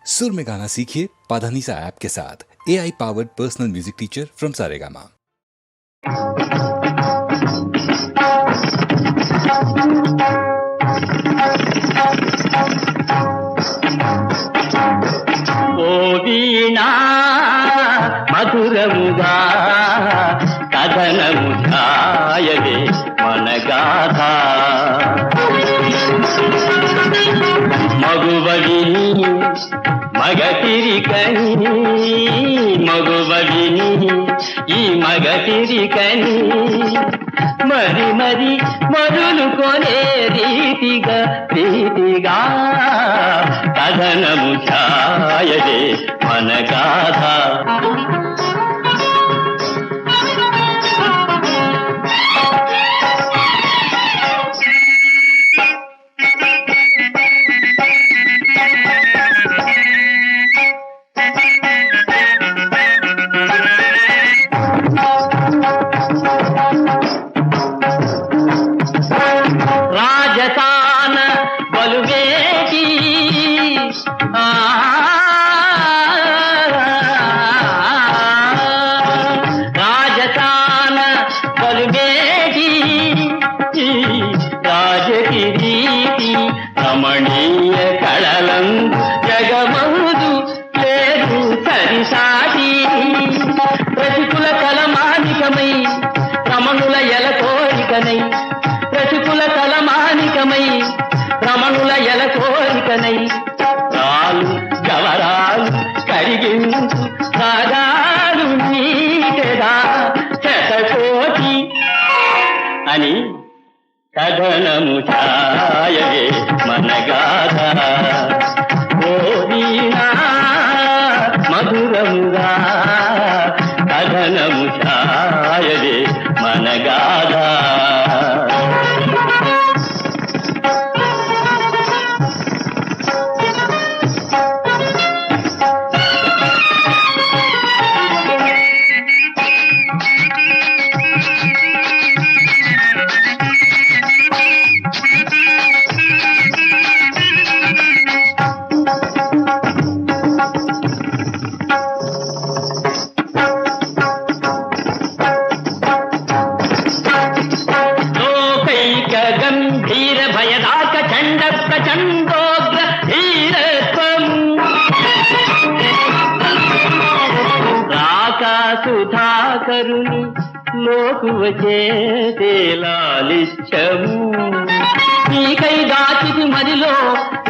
सुर में गाना सीखिए पाधानीसा ऐप के साथ। AI powered personal music teacher from Saregama. ओ वीणा मधुरमुगा कथनमुझायवे मनगाथ मगुवगिनी मगतिरिकनी मगुवगिनी ఈ మగతిరికని మరి మరి మరులుకొనే రీతిగా ప్రీతిగా కథనము ఛాయదే మన గాథ. రమణీయ కళలందు జగమందు లేదు సరిసాటి ప్రతికుల కలమానికమై రమణుల ఎల కోరికనై ప్రతికుల కలమానికమై రమణుల ఎల కోరికనై రాలు జవరాలు కరిగించు రాగాలు నీకెదా శతకోటి అని కథనము ఛాయవే మన గాథ. ఓ వీణా మధురముగా కథనము ఛాయవే మన గాథ. గంభీర భయదాక చండ ప్రచండోగ్ర ధీరత్వం రాకా సుధాకరుని లోకువ చేసే లాలిత్యము నీకై దాచితి మదిలో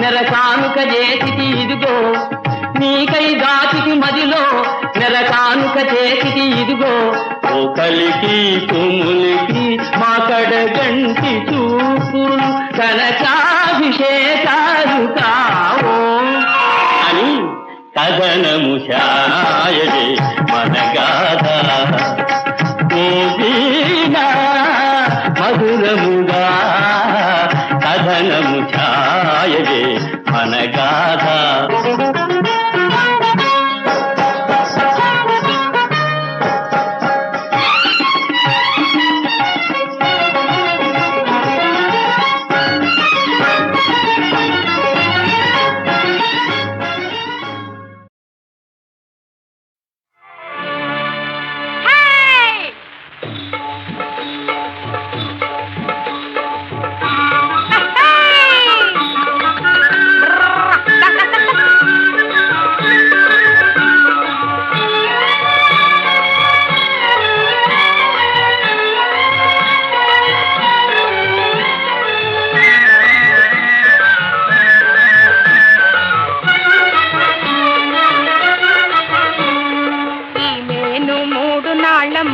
నెరకానుక చేసిటి ఇదిగో నీకై దాచితి మదిలో నెరకానుక చేసిటి ఇదిగో ఒకలికి కుములికి మాకడ గంటి చూపులు కనకాభిషేకాలు కావో అని కథనము ఛాయదే మన గాథ. ఓ వీణా మధురముగా కథనము ఛాయదే మన గాథ.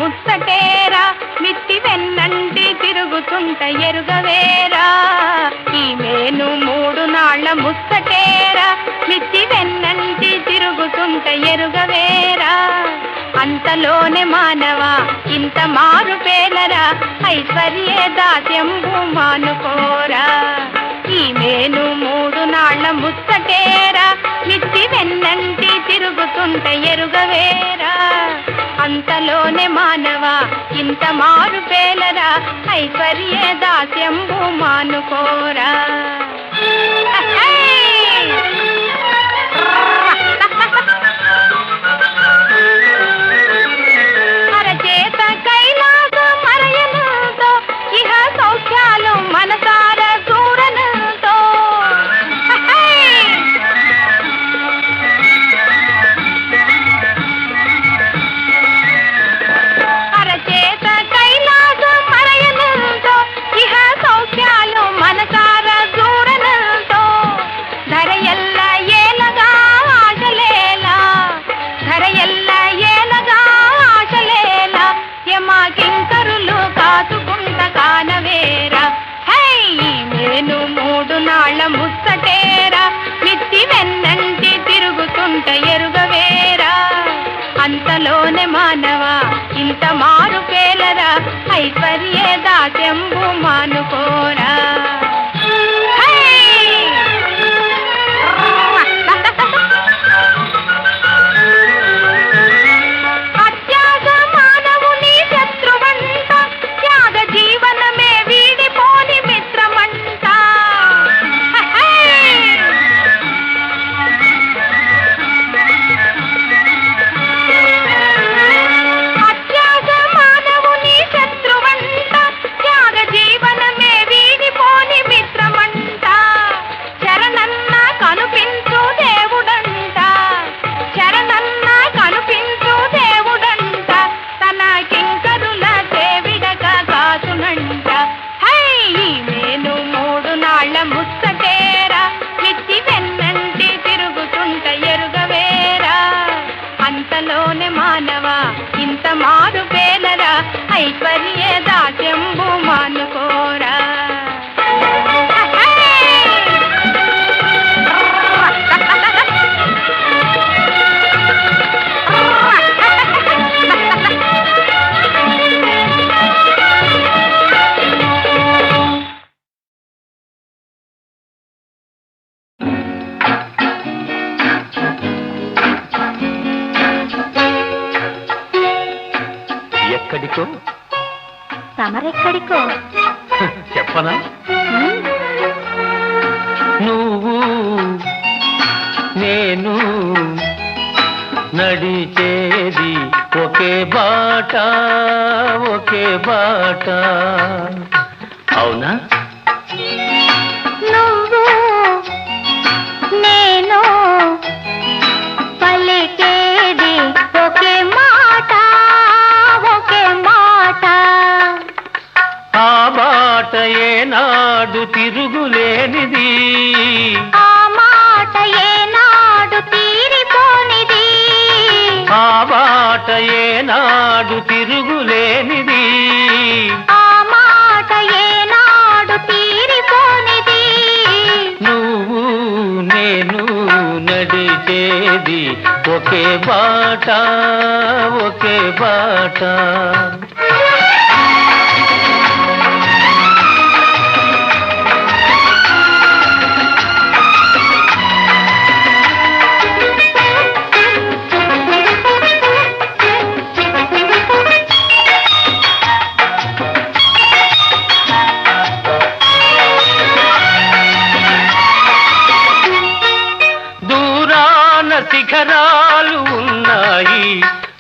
ముచ్చటేరా మిత్తి వెన్నంటి తిరుగుతుంట ఎరుగవేరా ఈ మేను 3 నాళ్ళ ముచ్చటేరా మిత్తి వెన్నంటి తిరుగుతుంట ఎరుగవేరా అంతలోనే మానవా ఇంత మారు పేలరా ఐశ్వర్యే దాస్యంబు మానుకోరా ఈ మేను 3 నాళ్ళ ముచ్చటేరా మిత్తి వెన్నంటి తిరుగుతుంట ఎరుగవేరా అంతలోనే మానవా ఇంత మారు పేలరా ఐశ్వర్యే దాస్యంబు మానుకోరా. దాస్యంబు మానుకోరా. అత్యాగ మానవుని శత్రువంట, త్యాగ జీవనమే వీడిపోని మిత్రమంట. అత్యాగ మానవుని శత్రువంట, త్యాగ జీవనమే వీడిపోని మిత్రమంట. శరణన్న కనుపించు దేవుడంట, శరణన్న కనుపించు దేవుడంట, తన కింకరుల సేవిడక కాసునంట. హై నేను 3 నాళ్ళ ముచ్చటేరా, మిచ్చి వెన్నంటి తిరుగుతుంట ఎరుగవేరా. అంతలోనే మానవా ఇంత మారు పేలరా, ఐశ్వర్య దాస్యంబు మానుకోరా. ఎక్కడికో తమరెక్కడికో చెప్పనా? నువ్వు నేను నడిచేది ఒకే బాట, ఒకే బాట. అవునా? నువ్వు నేను పలికేది ఒకే మాట, ఒకే మాట. ఆ బాట ఏనాడు తిరుగులేనిది, ఆ మాట ఏనాడు తీరిపోనిది, ఆ బాట ఏనాడు తిరుగులేనిది. ఆ మాట ఏనాడు తీరిపోనిది. నువ్వు నేను నడిచేది ఒకే బాట, ఒకే బాట. దూరాన శిఖరాలు ఉన్నాయి,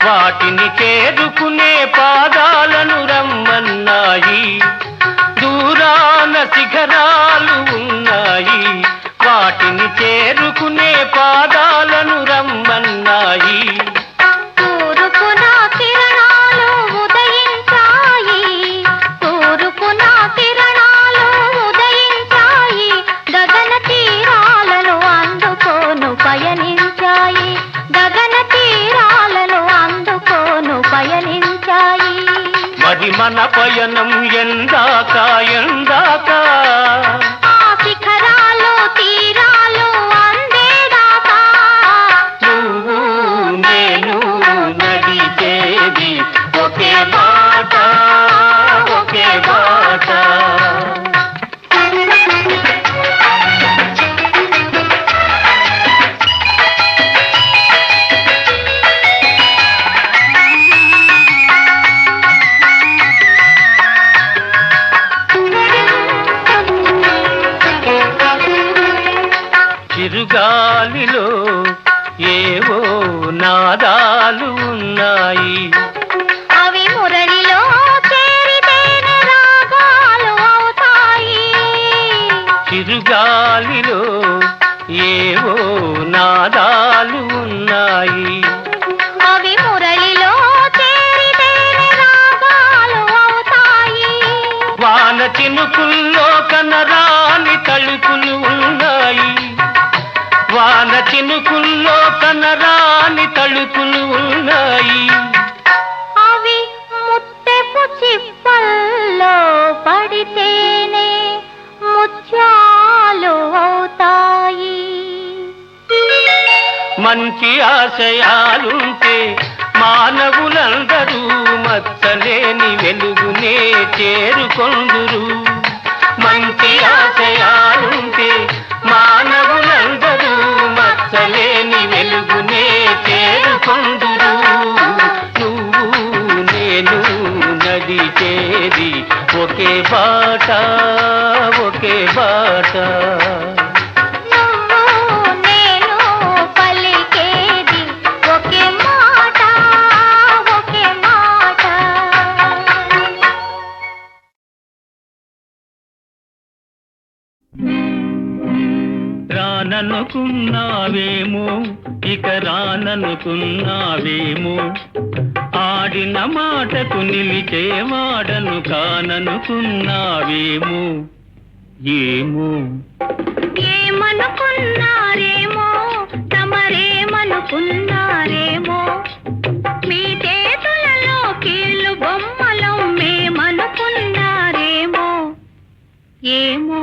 వాటిని చేరుకునే పాదాలను రమ్మన్నాయి. దూరాన శిఖరాలు ఉన్నాయి, వాటిని చేరుకునే పాదాలను రమ్మన్నాయి. తూర్పున కిరణాలు ఉదయించాయి, తూర్పున కిరణాలు ఉదయించాయి, గగన తీరాలను అందుకోను పయనించాయి, గగన తీరాలను అందుకోను పయనించాయి. మరి మన పయనం ఎందాక, ఎందాక? ఆ శిఖరాలు తీరాలు అందేదాకా. నువ్వు నేను నడిచేది ఒకే బాట, ఒకే బాట. చిరుగాలిలో ఏవో నాదాలు ఉన్నాయి, అవి మురళిలో చేరితేనే రాగాలు అవుతాయి. చిరుగాలిలో ఏవో నాదాలు ఉన్నాయి, అవి మురళిలో చేరితేనే రాగాలు అవుతాయి. వాన చినుకుల్లో కనరాని తళుకులు ఉన్నాయి, వాన చినుకుల్లో కనరాని తళుకులు ఉన్నాయి. అవి ముత్తెపు చిప్పల్లో పడితేనే ముత్యాలు అవుతాయి. మంచి ఆశయాలుంటే మానవులందరూ మచ్చలేని వెలుగునే చేరుకొందురు. మంచి ఆశయాలుంటే మానవులందరూ మచ్చలేని వెలుగునే చేరుకొందురు. నువ్వు నేను నడిచేది ఒకే బాట, ఒకే బాట. రాననుకున్నావేమో ఇక రాననుకున్నావేమో, ఆడిన మాటకు నిలిచేవాడను కాననుకున్నావేమో. ఏమో ఏమనుకున్నారేమో తమరేమనుకున్నారేమో, మీ చేతులలో కీళ్ళు బొమ్మలం మేమనుకున్నారేమో. ఏమో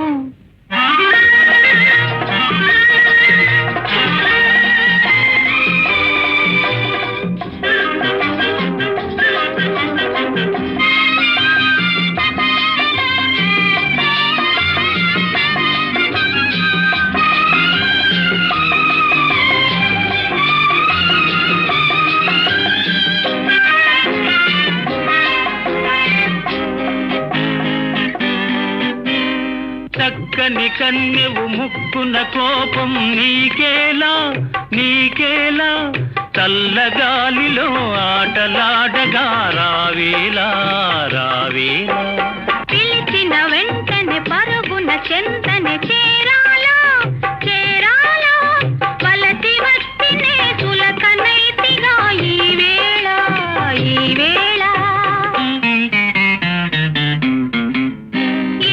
చక్కని కన్నెవు ముక్కున కోపం నీకేలా, నీకేలా. చల్లగాలిలో ఆటలాడగా రావేలా, రావేలా. పిలిచిన వెంటనే పరుగున చెంతనే చేరాలా, చేరాలా. వలసి వస్తినే సులకనైతిగా ఈ వేళ, ఈ వేళ.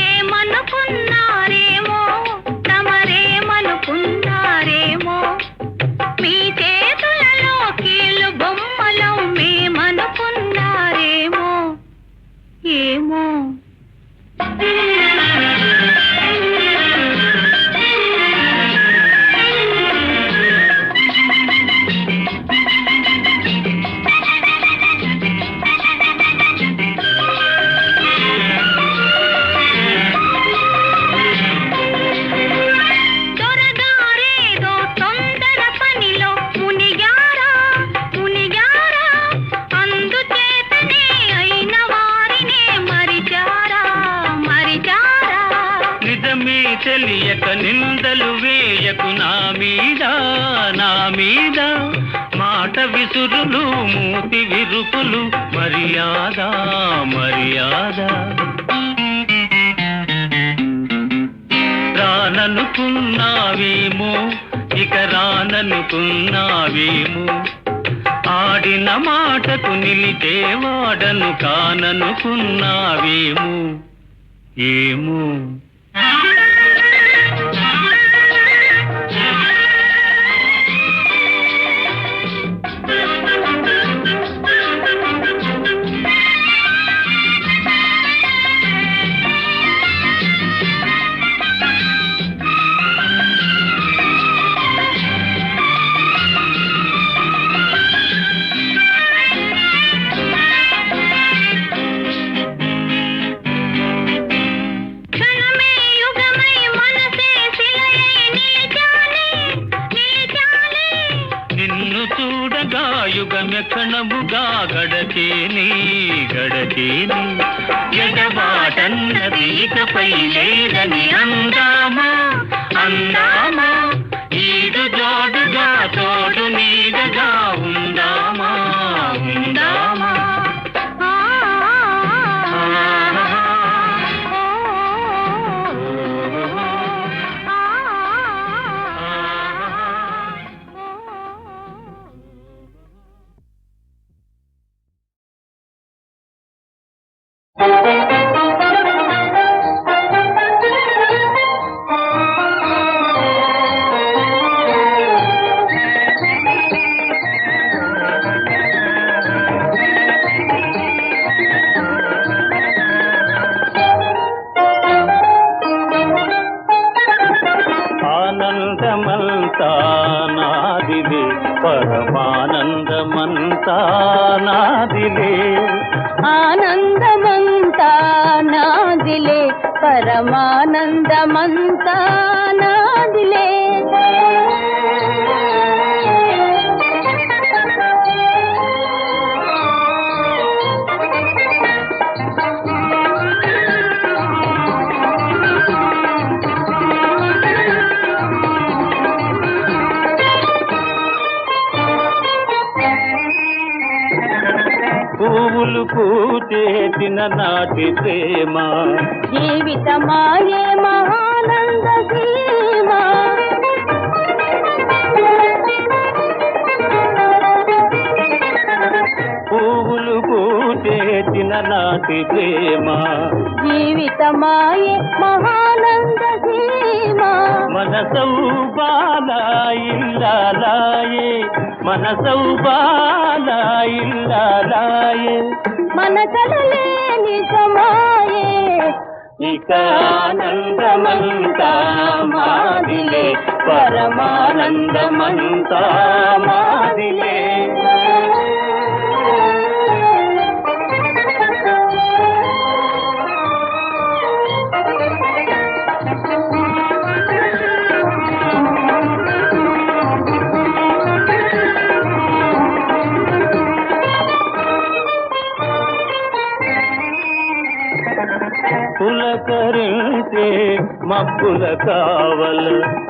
ఏమనుకున్నారేమో తమరేమనుకున్నారేమో, మీ చేతులలో కీళ్ళు బొమ్మలం మేమనుకున్నారేమో. ఏమో దొరగారేదో తొందర పనిలో మునిగారా, మునిగారా. అందుచేతనే అయిన వారినే మరిచారా, మరిచారా. నిజమే తెలియక నిందలు వేయకు నా మీద, నా మీద. మాట విసురులు మూతి విరుపులు మర్యాద, మర్యాద. రాననుకున్నావేమో ఇక రాననుకున్నావేమో, ఆడిన మాటకు నిలిచేవాడను కాననుకున్నావేమో. ఏమో క్షణమే యుగమై మనసే శిలయై నిలిచానే, నిలిచానే. నిన్ను చూడగా యుగమె క్షణముగా గడచేని, గడచేని. ఎడబాటన్నది ఇకపై లేదని అందామా, అందామా. ఈడు జోడుగా తోడు నీడగా ఉందామా, ఉందామా. ఆనందమంతా నాదిదే, పరమానందమంతా నాదిలే ఆనందమంతా నాదిలే పరమానందమంతా నాదిలే పువ్వులు పూచేసిన నాటి ప్రేమ జీవితమాయే మహానంద సీమ పువ్వులు పూచేసిన నాటి ప్రేమ జీవితమాయే మహానంద సీమ మనసౌ బాలాయిల్లాలాయే మనసౌ బాలాయిల్లాలాయే మన కలలే నిజమాయే ఇక ఆనందమంతా మాదిలే పరమానందమంతా మాదిలే పులకరించే మబ్బుల కావల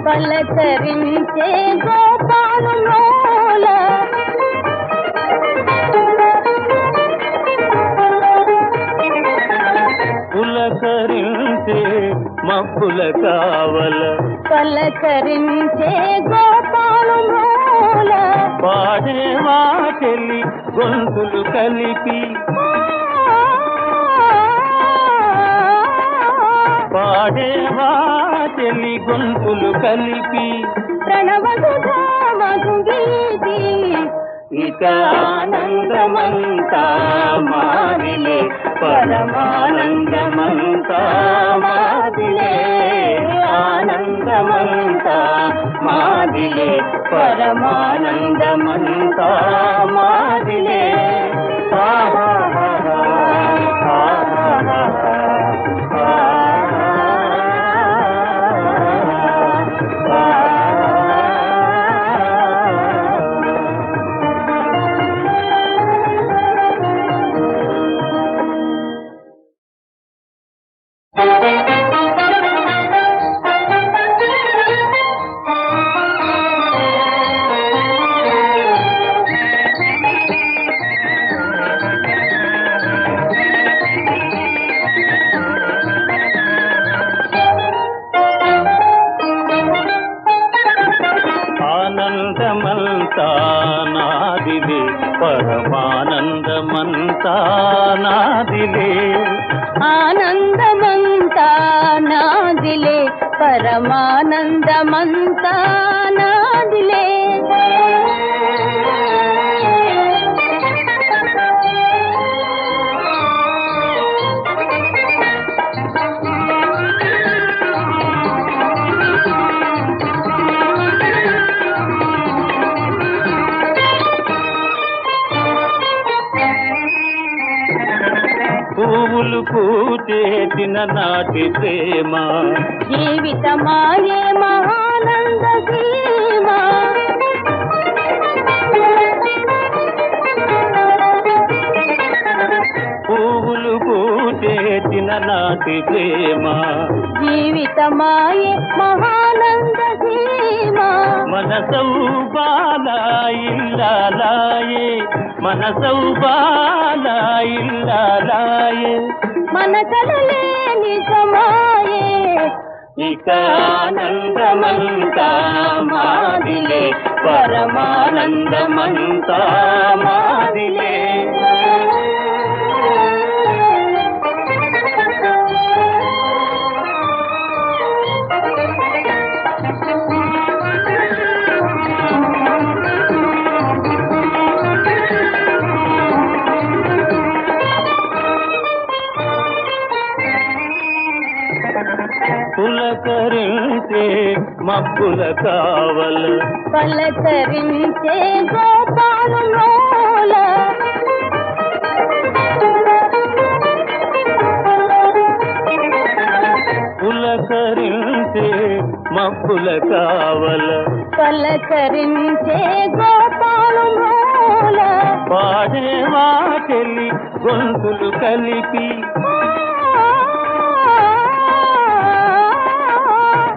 పలకరించే గోపాలు లోల పులకరించే మబ్బుల కావల పలకరించే గోపాలు లోల పాడే వాటెలి గొంతులు కలిపి పాడే వాటెలి గొంతులు కలిపి ప్రణవసుధా మధుగీతి ఇక ఆనందమంతా మాదిలే పరమానందమంతా మాదిలే ఆనందమంతా మాదిలే పరమానందమంతా మాదిలే ఆనందమంతా నాదిలే పరమానందమంతా నాదిలే ఆనందమంతా నాదిలే పరమానందమంతా నాదిలే పువ్వులు పూచేసిన నాటి ప్రేమ జీవితమాయే మహానంద సీమ పువ్వులు పూచేసిన నాటి ప్రేమ జీవితమాయే మహానంద సీమ మనసౌ బాలాయిల్లాలాయే మనసౌ బాలాయిల్లాలాయే మన కలలే నిజమాయే ఇక ఆనందమంతా మాదిలే పరమానందమంతా మాదిలే పులకరించే మబ్బుల కావల పలకరించే గోపాలులోల పులకరించే మబ్బుల కావల పలకరించే గోపాలులోల పాడే వాటెలి గొంతులు కలిపి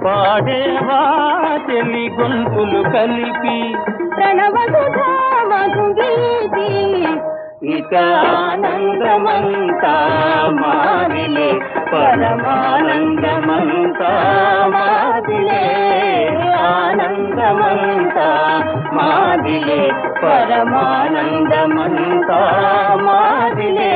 పాడే వాటెలి గొంతులు కలిపి ప్రణవసుధా మధుగీతి ఇక ఆనందమంతా మాదిలే పరమానందమంతా మాదిలే ఆనందమంతా మాదిలే పరమానందమంతా మాదిలే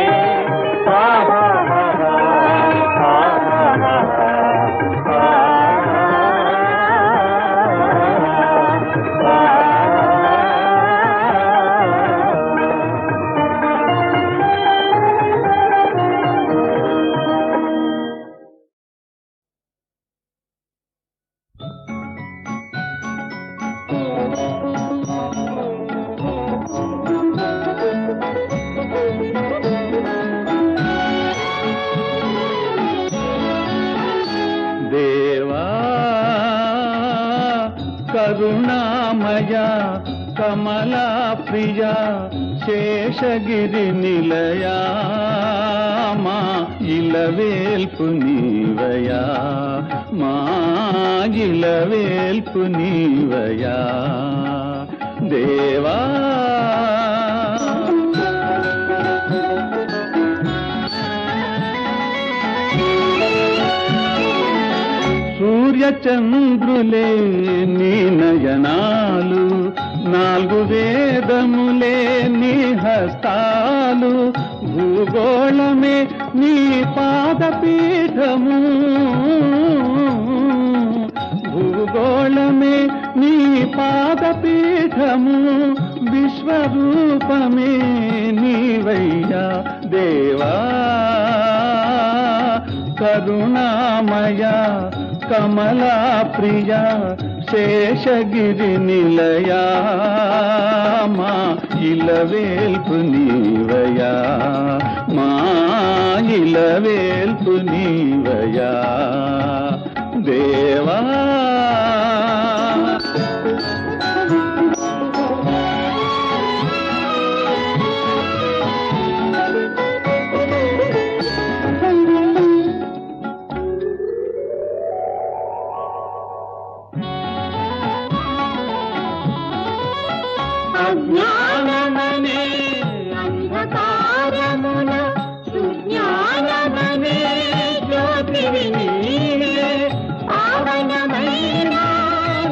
కరుణామయ కమలా ప్రియ శేషగిరి నిలయా మా ఇలవేల్పు నీవయా మా ఇలవేల్పు నీవయా దేవా సూర్యచంద్రులే నీ నయనాలు నాలుగు వేదములే నీ హస్తాలు భూగోళమే నీ పాదపీఠము భూగోళమే నీ పాదపీఠము విశ్వరూపమే నీవయ్యా దేవా కరుణామయ కమలా ప్రియ శేషగిరి నిలయా మా ఇలవేల్పు నీవయా మా ఇలవేల్పు నీవయా దేవా అజ్ఞానమనే అంధకారమున సుజ్ఞానమనే జ్యోతివి నీవే పావనమైన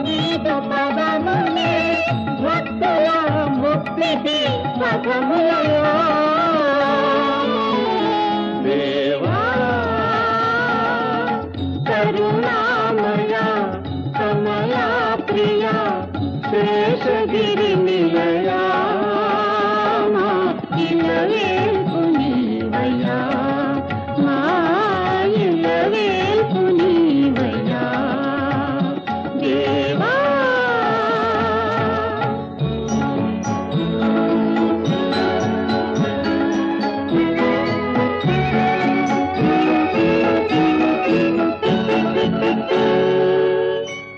నీదు పదములే భక్తుల ముక్తికి పదములయో దేవా కరుణామయ కమలా ప్రియ శేషగిరి నిలయా మా ఇలవేల్పు నీవయ్యా మా ఇలవేల్పు నీవయ్యా దేవా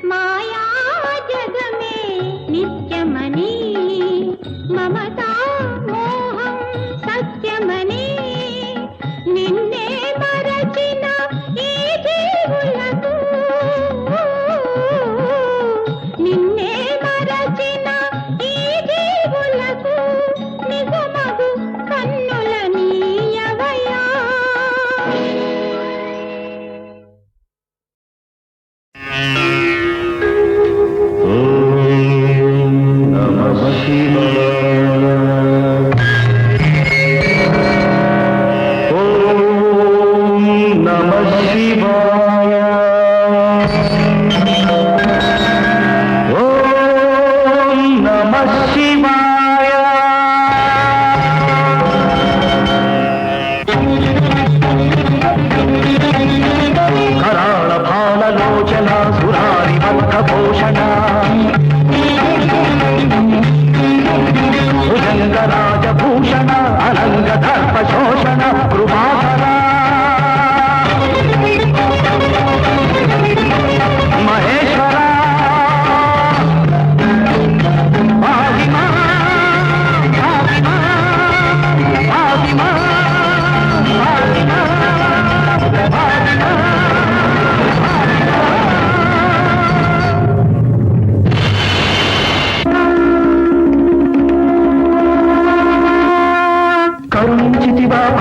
మాయా జగమే నిత్యమని మమతా మోహం సత్యమని నిన్నే మరచిన ఈ జీవులకు నిన్నే మరచిన ఈ జీవులకు నిజమగు కన్నుల నీయవయా నమః శివాయ ఓం నమః శివాయ ఓం నమః శివాయ కరాళ భాలలోచన సురారి భక్త పోషణ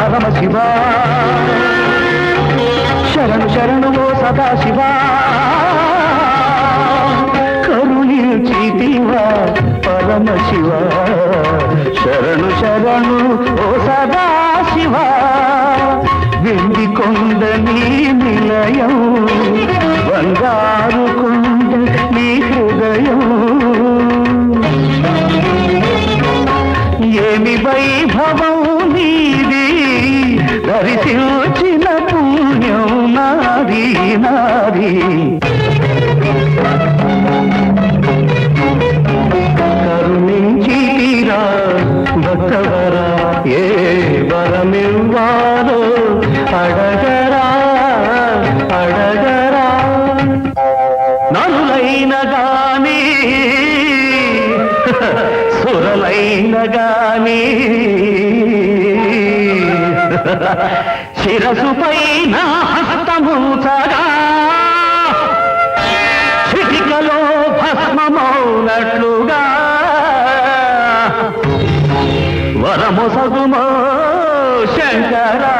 పరమ శివ శరణు శరణు ఓ సదాశివ కరుణించితివా పరమ శివ శరణు శరణు ఓ సదాశివ వెండి కొండ నీ నిలయం బంగారు కొండ నీ హృదయం ఏమి వైభవం నీది దర్శించిన పుణ్యం నాది నాది కరుణించిరా భక్తవరా ఏ వరమివ్వాలో అడగరా అడగరా నరులైన గాని సురలైన గాని శిరసుపై నా హస్తముచగా చిటికలో భస్మమౌనట్లుగా వరమొసగుమో శంకరా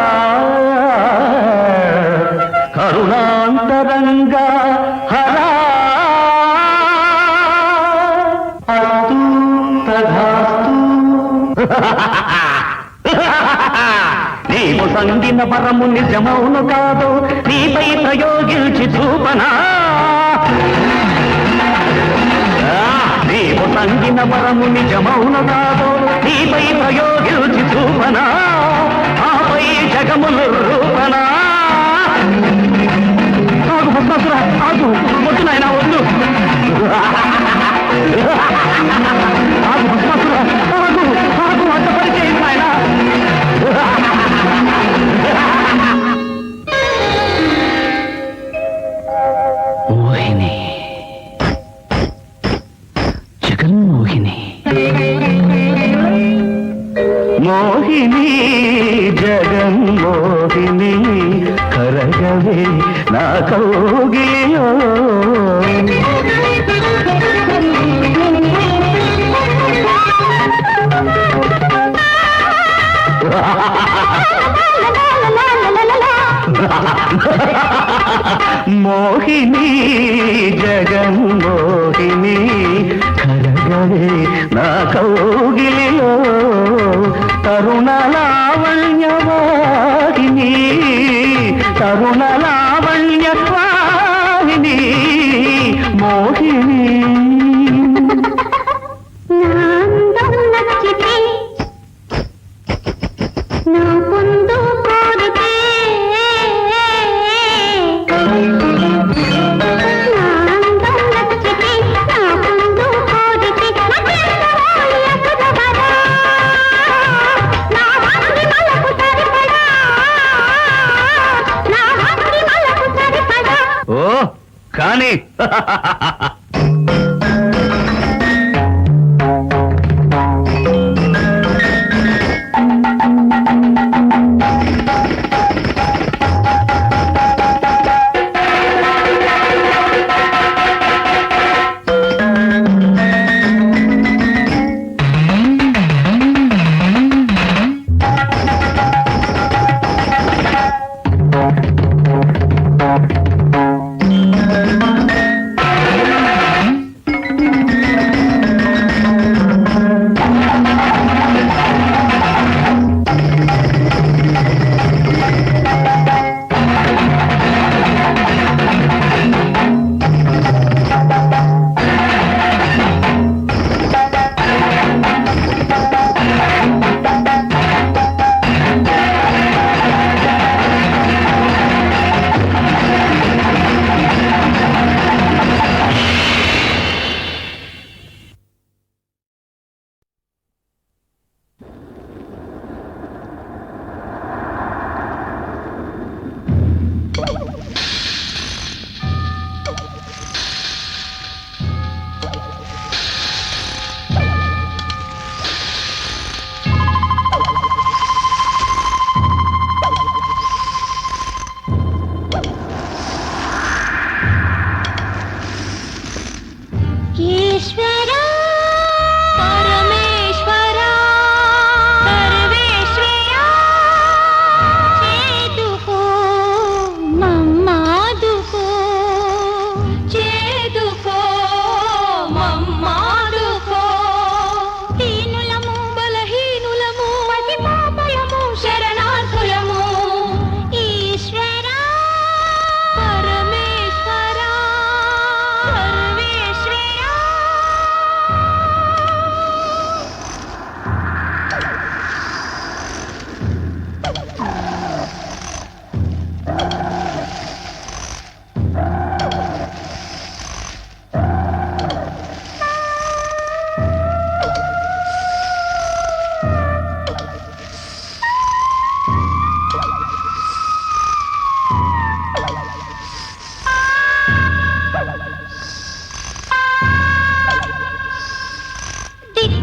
కరుణాంతరంగా హరా అస్తు తథాస్తు నీవు సంగిన పరము నిజమౌను కాదు నీపై ప్రయోగించి చూపనా నీవు సంగిన పరము నిజమౌను కాదు నీపై ప్రయోగించి చూపనా ఆపై జగములు రూపనా ఆగు భస్మాసుర ఆగు వద్దు నాయన వద్దు ఆగు భస్మాసుర ఆగు ఆగు అంత పరిచయం నాయన మోహిని జగన్మోహిని మోహిని జగన్మోహిని కరగవే నా కౌగిలిలో మోహిని జగన్మోహిని కరగవే నా కౌగిలిలో తరుణ లావణ్యవాహిని తరుణ లావణ్యవాహిని మోహిని నాందం నచ్చితే నా పొందు కోరితే నాందం నచ్చితే నా పొందు కోరితే నా భక్తి మలకు సరిపడా నా భక్తి మలకు సరిపడా ఓ కానీ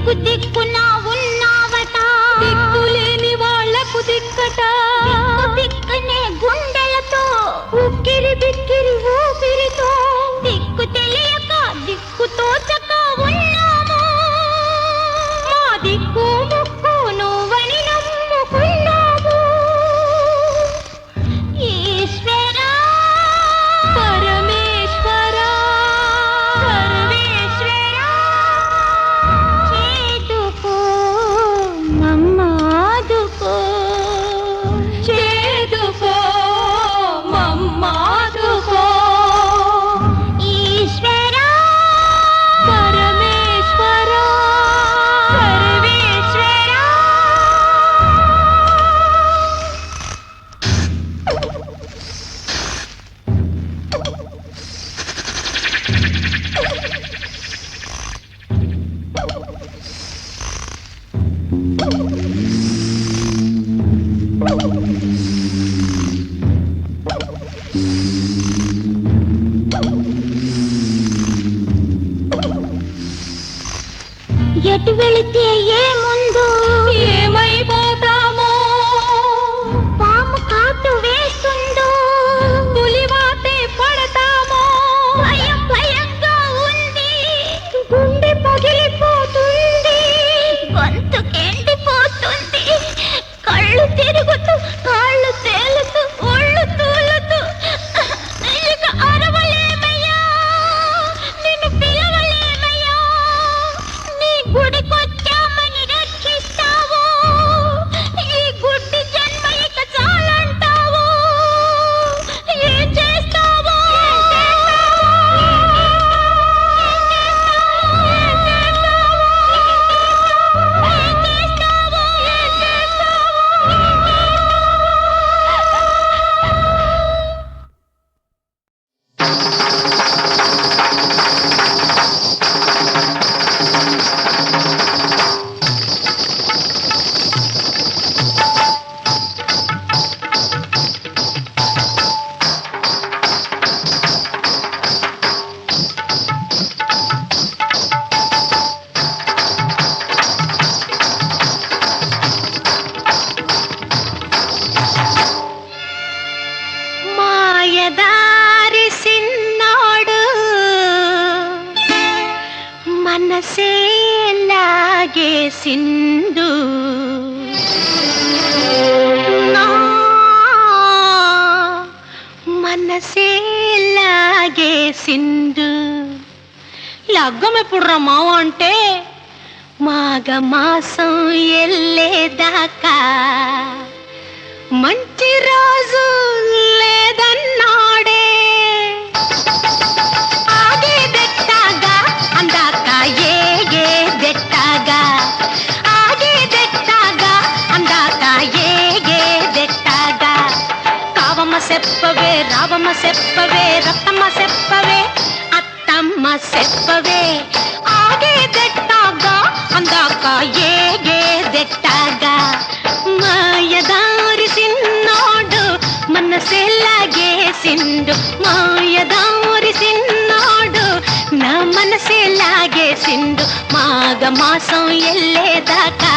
దిక్కు దిక్కున ఉన్నావట దిక్కులేని వాళ్లకు దిక్కట దిక్కునే గుండెలతో ఉక్కిరి బిక్కిరి ఊపిరితో దిక్కు తెలియక దిక్కు తోచక ఉన్నాము మా దిక్కు ముక్కు నువ్వని నమ్ముకున్నాము ఈశ్వరా పరమేశ్వరా సర్వేశ్వరా చేదుకో మమ్మాదుకో చేదుకో మమ్మాదుకో ఈశ్వరా పరమేశ్వరా సర్వేశ్వరా ఎటు వెళితే ఏముందో ఏమైపోతామో పాము కాటు వేస్తుందో పులివాతే పడతామో భయం భయంగా ఉంది గుండె పగిలిపోతుంది గొంతు ఎండిపోతుంది కళ్ళు తిరుగుతూ కాళ్ళు తేలుతూ ఒళ్ళు తూలుతూ ఇక అరవలేమయ్యా నిన్ను పిలవలేమయ్యా నీ గుడికొచ్చామని రక్షిస్తావు ఈ గుడ్డి జన్మ ఇక చాలంటావు ఏం చేస్తావు మాయదారి సిన్నాడు మనసే లాగేసిండు నా మనసే లాగేసిండు లగ్గం ఎప్పుడు రమ్మావు అంటే మాఘ మాసం ఎల్లేదాకా మంచి రోజు లేదన్నాడే ఆగేదెట్టాగా అందాక ఏగేదెట్టాగా ఆగేదెట్టాగా అందాక ఏగేదెట్టాగా కావమ్మ చెప్పవే రావమ్మ చెప్పవే రత్తమ్మ చెప్పవే అత్తమ్మ చెప్పవే ఆగేదెట్టాగా అందాక ఏగేదెట్టాగా మాయదారి సిన్నాడు మనసే లాగేసిండు మాయదారి సిన్నాడు నా మనసే లాగేసిండు మాఘ మాసం ఎల్లేదాకా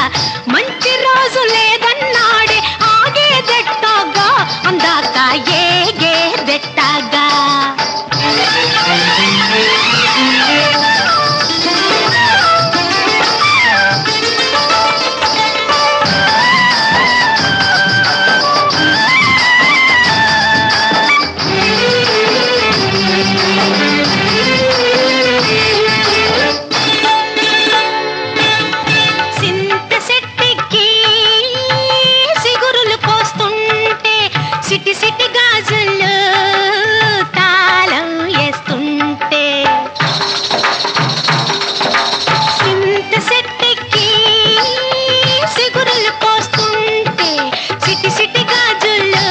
మంచి రోజు లేదన్నాడే ఆగేదెట్టాగా అందాక ఏగేదెట్టాగా సింత సెట్టికి సిగురులు కోస్తుంటే సిటి సిటి గాజులు తాళం వేస్తుంటే సింత సెట్టికి సిగురులు కోస్తుంటే సిటి సిటి గాజులు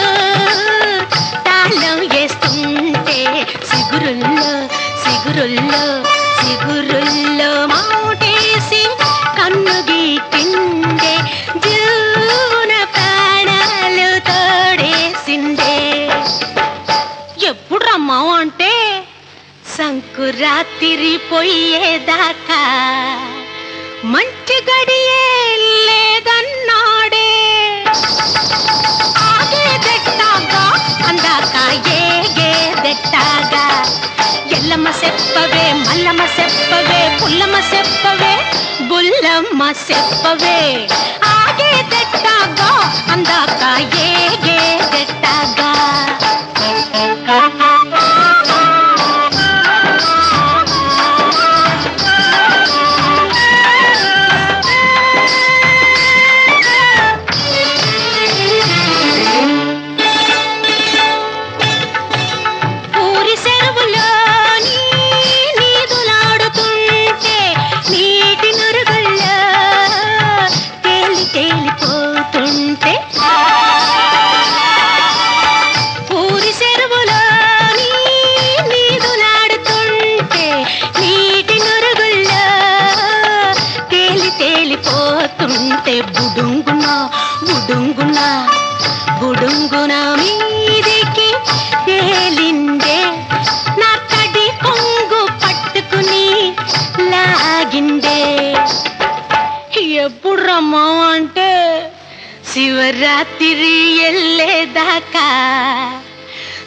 తాళం వేస్తుంటే సిగురుల్లో సిగురుల్లో సిగురుల్లో మాటేసి కన్ను గీటిండే జీవన ప్రాణాలు తోడేసిండే ఎప్పుడు రమ్మావు అంటే సంకురాత్రి పోయేదాకా మంచి గడియే లేదన్నాడే ఆగేదెట్టాగా అందాక ఏగేదెట్టాగా ఎల్లమ్మ చెప్పవే మల్లమ్మ చెప్పవే పుల్లమ్మ చెప్పవే బుల్లమ్మ చెప్పవే ఆగేదెట్టాగా అందాక ఏగేదెట్టాగా బుడుంగునా బుడుంగునా బుడుంగున మీదికి తేలిందే నా కడి కొంగు పట్టుకుని లాగిందే ఎప్పుడు రమ్మా అంటే శివరాత్రి ఎల్లేదాకా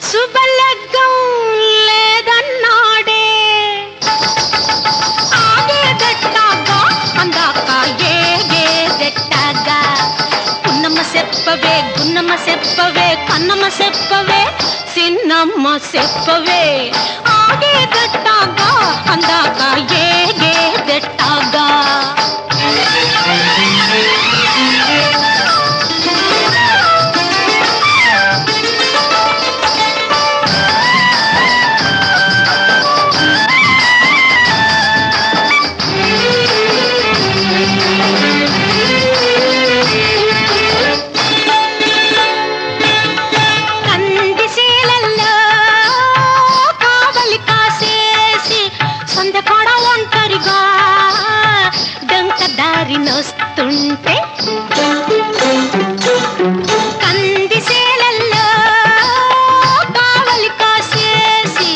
శుభలగ్గం లేదన్నాడే ఆగేదెట్టాగా అందాక ఏగేదెట్టాగా పున్నమ్మ చెప్పవే గున్నమ్మ చెప్పవే కన్నమ్మ చెప్పవే చిన్నమ్మ చెప్పవే ఆగేదెట్టాగా అందాక ఏగేదెట్టాగా నొస్తుంటే కందిసేలల్లో కావలి కాసేసి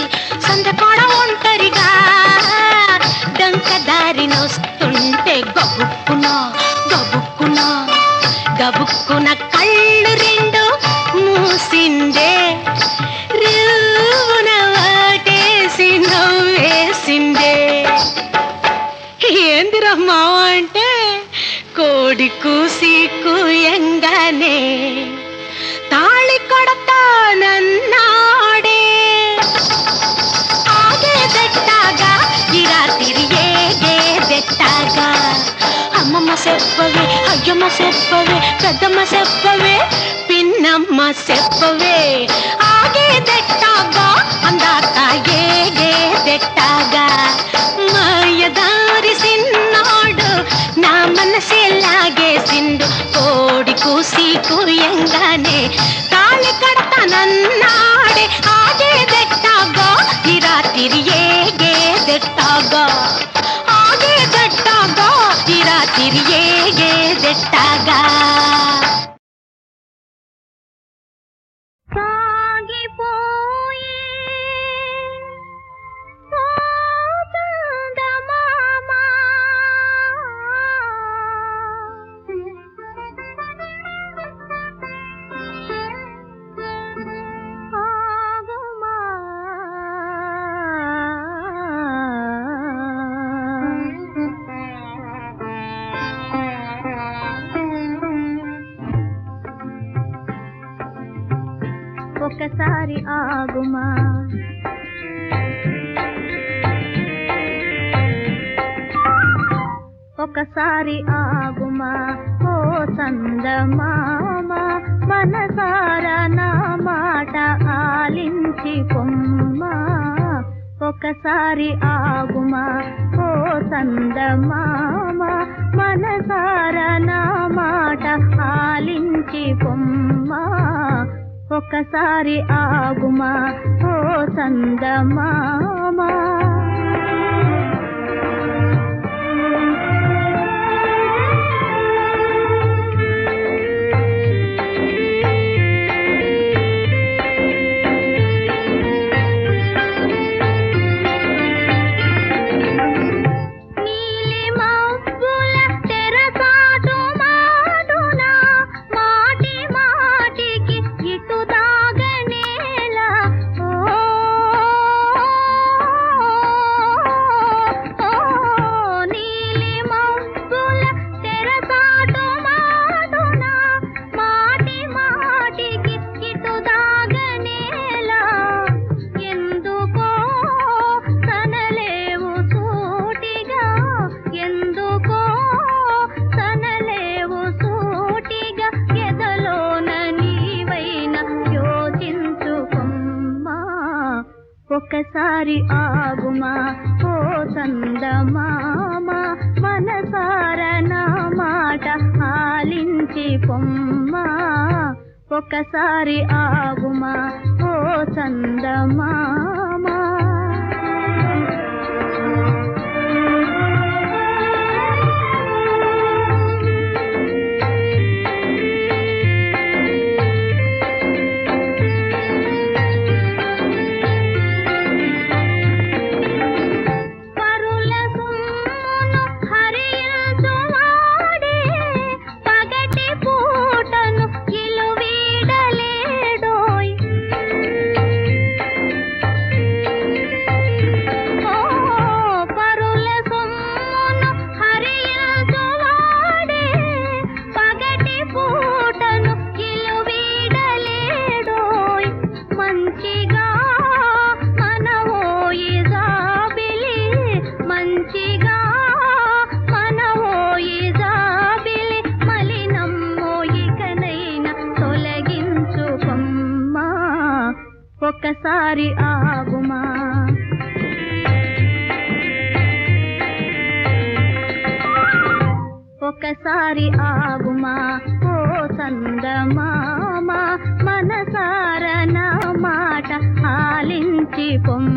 సందకాడ ఒంటరిగా డంకదారి నొస్తుంటే గబుక్కున గబుక్కున గబుక్కున కళ్ళు రెండు మూసిందే రువున వాటేసి నవ్వేసిందే ఏందిరమ్మా అంటే కోడి కూసి కూయంగానే తాళి కొడతానన్నాడే ఆగేదెట్టాగా ఈ రాత్రి ఏగేదెట్టాగా అమ్మమ్మ చెప్పవే అయ్యమ్మ చెప్పవే పెద్దమ్మ చెప్పవే పిన్నమ్మ చెప్పవే ఆగేదెట్టాగా అందాక ఏగేదెట్టాగా మాయదారి సిన్నాడు నా మనసే లాగేసిండు కోడి కూసి కూయంగానే తాళి కడతానన్నాడే ఆగేదెట్టాగా ఈ రాత్రి ఏగేదెట్టాగా ఆగేదెట్టాగా ఈ రాత్రి ఏగేదెట్టాగా ఒకసారి ఆగుమా ఒకసారి ఆగుమా ఓ సందమామ మనసారా నా మాట ఆలించి పొమ్మా ఒకసారి ఆగుమా ఓ సందమామ మనసారా నా మాట ఆలించి పొమ్మా ఒకసారి ఆగుమా ఓ సందమామ నీలి మబ్బుల ఒకసారి ఆగుమా ఓ చందమామ మనసార నా మాట ఆలించి పొమ్మా ఒకసారి ఆగుమా ఓ చందమామ ఒకసారి ఆగుమా ఒకసారి ఆగుమా ఓ చందమామ మనసార నా మాట ఆలించి పొమ్మ